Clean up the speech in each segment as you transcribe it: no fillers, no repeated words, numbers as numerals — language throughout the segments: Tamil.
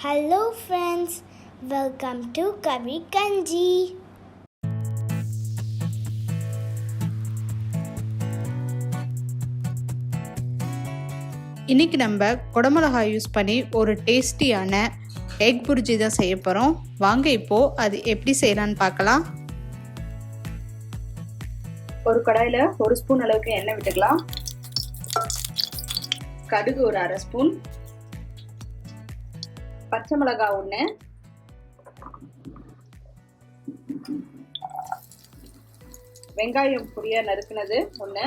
Hello friends, welcome to Karikanchi. இன்னைக்கு நம்ம குடமிளகாய் யூஸ் பண்ணி ஒரு டேஸ்டியான எக் புர்ஜி தான் செய்ய போகிறோம். வாங்க இப்போ அது எப்படி செய்யலான்னு பார்க்கலாம். ஒரு கடாயில் 1 ஸ்பூன் அளவுக்கு எண்ணெய் விட்டுக்கலாம். கடுகு ஒரு 1/2 ஸ்பூன், பச்சை மிளகாய் 1, வெங்காயம் பொடியா நறுக்குனது 1,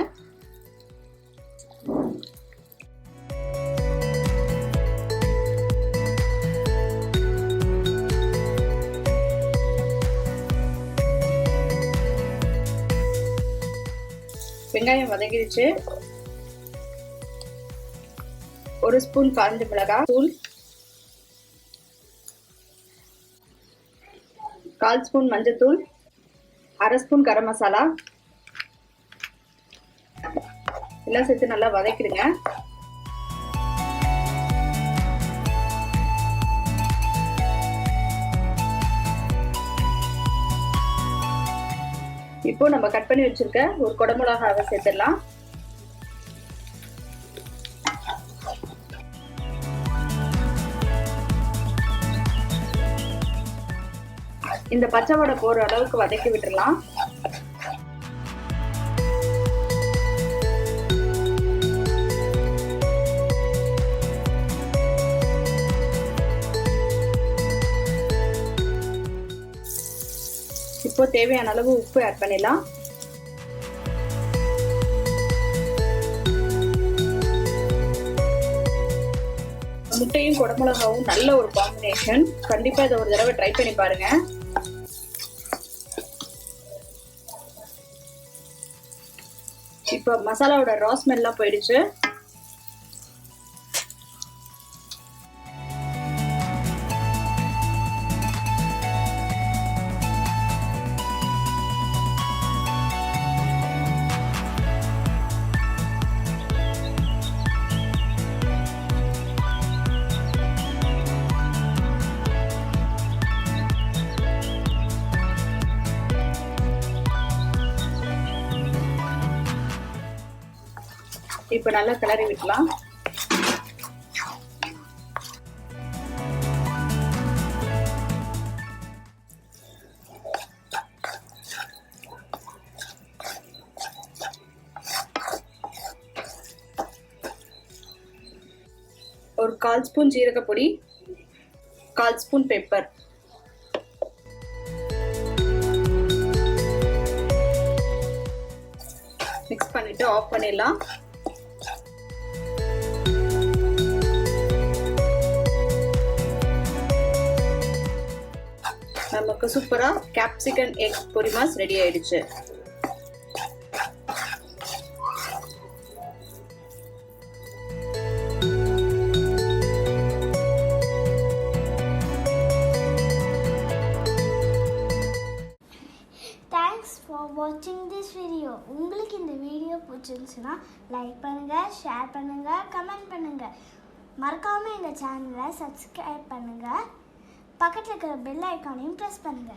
வெங்காயம் வதங்கிடுச்சு. 1 ஸ்பூன் காஞ்ச மிளகாய் தூள், 1/4 ஸ்பூன் மஞ்சத்தூள், 1/2 ஸ்பூன் கரம் மசாலா எல்லாம் சேர்த்து நல்லா வதக்கிடுங்க. இப்போ நம்ம கட் பண்ணி வச்சிருக்க ஒரு குடமிளகாவை சேர்த்துடலாம். இந்த பச்சை வடை போற அளவுக்கு வதக்கி விட்டுறலாம். இப்போ தேவையான அளவு உப்பு ஆட் பண்ணிடலாம். முட்டையும் குடமிளகாவும் நல்ல ஒரு காம்பினேஷன். கண்டிப்பா இதை ஒரு தடவை ட்ரை பண்ணி பாருங்க. இப்போ மசாலாவோட ரா ஸ்மெல்லாம் போயிடுச்சு. இப்போ நல்லா கிளறி விடலாம். ஒரு 1/4 ஸ்பூன் ஜீரகப்பொடி, 1/4 ஸ்பூன் பெப்பர், மிக்ஸ் பண்ணிட்டு ஆஃப் பண்ணிடலாம். நமக்கு சூப்பரா கேப்சிகம் எக் பொரிமாஸ் ரெடி ஆயிடுச்சு. Thanks for watching this video. உங்களுக்கு இந்த வீடியோ பிடிச்சிருந்துச்சுன்னா லைக் பண்ணுங்க, ஷேர் பண்ணுங்க, கமெண்ட் பண்ணுங்க. மறக்காம எங்க சேனலை சப்ஸ்கிரைப் பண்ணுங்க. பக்கத்துல இருக்கிற பெல் ஐகானையும் பிரஸ் பண்ணுங்க.